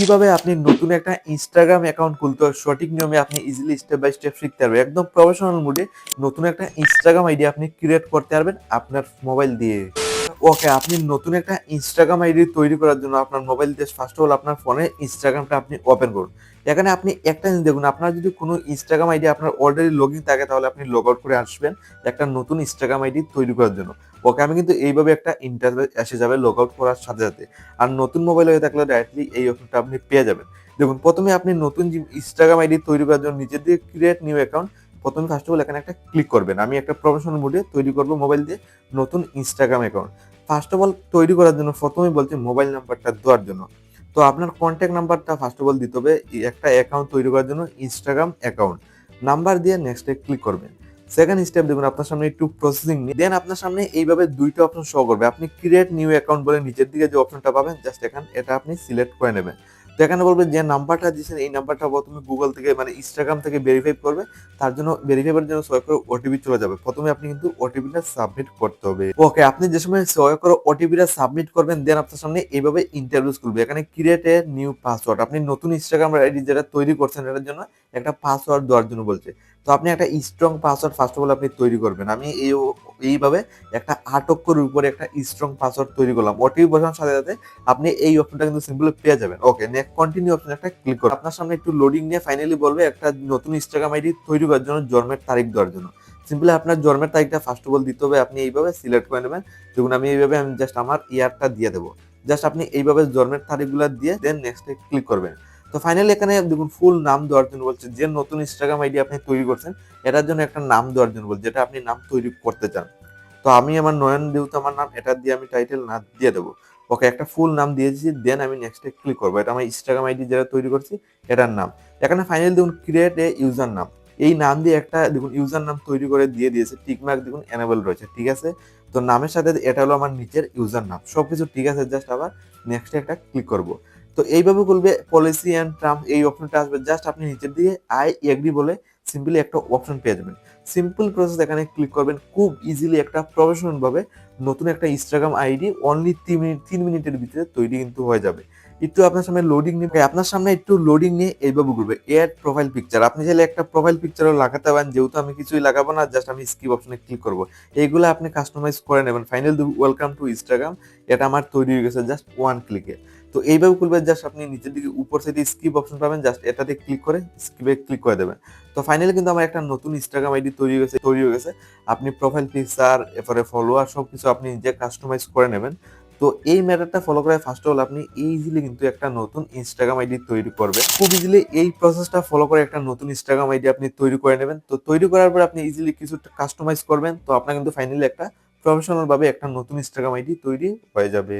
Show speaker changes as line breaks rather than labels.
কিভাবে আপনি নতুন একটা Instagram অ্যাকাউন্ট খুলতে হয় সঠিক নিয়মে আপনি ইজিলি স্টেপ বাই স্টেপ শিখতে পারবেন। একদম প্রফেশনাল মুডে নতুন একটা Instagram আইডি আপনি ক্রিয়েট করতে পারবেন আপনার মোবাইল দিয়ে। ওকে, আপনি নতুন একটা Instagram আইডি তৈরি করার জন্য আপনার মোবাইল দিয়ে ফার্স্ট অফ অল আপনার ফোনে Instagramটা আপনি ওপেন করুন। এখানে আপনি একটা জিনিস দেখুন, আপনার যদি কোনো Instagram আইডি আপনার অলরেডি লগইন থাকে তাহলে আপনি লগ আউট করে আসবেন একটা নতুন Instagram আইডি তৈরি করার জন্য। ওকে, আমি কিন্তু এইভাবে একটা ইন্টারফেস এসে যাবে লগ আউট করার সাথে, সাথে। আর নতুন মোবাইল হয়ে থাকলে ডাইরেক্টলি এই অপশনটা আপনি পেয়ে যাবেন। দেখুন, প্রথমে আপনি নতুন যে Instagram আইডি তৈরি করার জন্য নিচের দিকে ক্রিয়েট নিউ অ্যাকাউন্ট, প্রথমে ফার্স্ট অফ অল এখানে একটা ক্লিক করবেন। আমি একটা প্রফেশনাল মোডে তৈরি করব মোবাইল দিয়ে নতুন Instagram account. First of all তৈরি করার জন্য প্রথমেই বলছে মোবাইল নাম্বারটা দেওয়ার জন্য। তো আপনার কন্ট্যাক্ট নাম্বারটা ফার্স্ট অফ অল দিতে হবে একটা অ্যাকাউন্ট তৈরি করার জন্য Instagram অ্যাকাউন্ট। নাম্বার দিয়ে নেক্সট এ ক্লিক করবেন। সেকেন্ড স্টেপ দেখুন আপনার সামনে একটু প্রসেসিং নিয়ে দেন আপনার সামনে এইভাবে দুইটা অপশন শো করবে। আপনি ক্রিয়েট নিউ অ্যাকাউন্ট বলে নিচের দিকে যে অপশনটা পাবেন জাস্ট এটা আপনি সিলেক্ট করে নেবেন। তো এখানে বলবে যে নাম্বারটা দিয়েছেন এই নাম্বারটা প্রথমে গুগল থেকে মানে Instagram থেকে ভেরিফাই করবে। তার জন্য ভেরিফাই করার জন্য সহায়ক করে ওটিপি চলে যাবে। প্রথমে আপনি কিন্তু ওটিপিটা সাবমিট করতে হবে। ওকে, আপনি যে সময় সহায়ক করে ওটিপিটা সাবমিট করবেন দেন আপনার সামনে এইভাবে ইন্টারভিউস খুলবে। এখানে ক্রিয়েট এ নিউ পাসওয়ার্ড, আপনি নতুন Instagram আইডি যেটা তৈরি করছেন এটার জন্য একটা পাসওয়ার্ড দেওয়ার জন্য বলছে। তো আপনি একটা strong password first of all আপনি তৈরি করবেন। আমি এইভাবে একটা ৮ অক্ষরের উপরে একটা স্ট্রং পাসওয়ার্ড তৈরি করলাম। ওটিপি বসানোর সাথে, সাথে আপনি এই অপশনটা কিন্তু সিম্পলি পেয়ে যাবেন। ওকে, নেক্সট কন্টিনিউ অপশনে একটা ক্লিক করুন। আপনার সামনে একটু লোডিং নিয়ে ফাইনালি বলবে একটা নতুন Instagram আইডি তৈরি করার জন্য জন্মের তারিখ দেওয়ার জন্য। সিম্পলি আপনার জন্মের তারিখটা ফার্স্ট অফ অল দিতে হবে। আপনি এইভাবে সিলেক্ট করে নেবেন। দেখুন আমি এইভাবে আমি জাস্ট আমার ইয়ারটা দিয়ে দেবো। জাস্ট আপনি এইভাবে জন্মের তারিখগুলো দিয়ে দেন নেক্সট এ ক্লিক করবেন। তো ফাইনালি এখানে দেখুন ফুল নাম দেওয়ার জন্য বলছে, যে নতুন Instagram আইডি আপনি তৈরি করছেন এটার জন্য একটা নাম দেওয়ার জন্য বলছে, যেটা আপনি নাম তৈরি করতে চান। তো আমি আমার নয়ন যেহেতু আমার নাম, এটা দিয়ে আমি টাইটেল না দিয়ে দেবো। ওকে, একটা ফুল নাম দিয়েছি দেন আমি নেক্সট এ ক্লিক করবো। এটা আমার Instagram আইডি যেটা তৈরি করছি এটার নাম। এখানে ফাইনালি দেখুন ক্রিয়েট এ ইউজার নাম, এই নাম দিয়ে একটা দেখুন ইউজার নাম তৈরি করে দিয়ে দিয়েছে, টিক মার্ক দেখুন এনেবল রয়েছে, ঠিক আছে। তো নামের সাথে এটা হলো আমার নিচের ইউজার নাম, সবকিছু ঠিক আছে। জাস্ট আবার নেক্সট একটা ক্লিক করব। তো এইভাবে করবে পলিসি এন্ড টার্ম এই অপশনটা আসবে, জাস্ট আপনি নিচের দিকে আই এগ্রি বলে সিম্পলি একটা অপশন পেয়ে যাবেন। সিম্পল প্রসেস, এখানে ক্লিক করবেন, খুব ইজিলি একটা প্রফেশনাল ভাবে নতুন একটা Instagram আইডি অনলি 3 মিনিটের ভিতরে তৈরি কিন্তু হয়ে যাবে। একটু আপনার সামনে লোডিং নিয়ে আপনার সামনে একটু লোডিং নিয়ে এইভাবে ঘুরবে এড প্রোফাইল পিকচার। আপনি চাইলে একটা প্রোফাইল পিকচারও লাগাতে পারেন, যেহেতু আমি কিছুই লাগাবো না, জাস্ট আমি স্কিপ অপশনে ক্লিক করব। এইগুলো আপনি কাস্টমাইজ করে নেবেন। ফাইনাল ওয়েলকাম টু Instagram, এটা আমার তৈরি হয়ে গেছে জাস্ট ওয়ান ক্লিকে। তো এইভাবে করবে, জাস্ট আপনি নিচের দিকে উপর সাইডে স্কিপ অপশন পাবেন, জাস্ট এটাতে ক্লিক করে স্কিপে ক্লিক করে দেবেন। তো ফাইনালি কিন্তু আমার একটা নতুন Instagram আইডি তৈরি হয়ে গেছে। আপনি প্রোফাইল পিকচার, এরপরে ফলোয়ার সবকিছু আপনি নিজে কাস্টমাইজ করে নেবেন। তো এই ম্যাটারটা ফলো করে ফার্স্ট অফ অল আপনি ইজিলি কিন্তু একটা নতুন Instagram আইডি তৈরি করবেন। খুব ইজিলি এই প্রসেসটা ফলো করে একটা নতুন Instagram আইডি আপনি তৈরি করে নেবেন। তো তৈরি করার পর আপনি ইজিলি কিছু কাস্টমাইজ করবেন। তো আপনার কিন্তু ফাইনালি একটা প্রফেশনাল ভাবে একটা নতুন Instagram আইডি তৈরি হয়ে যাবে।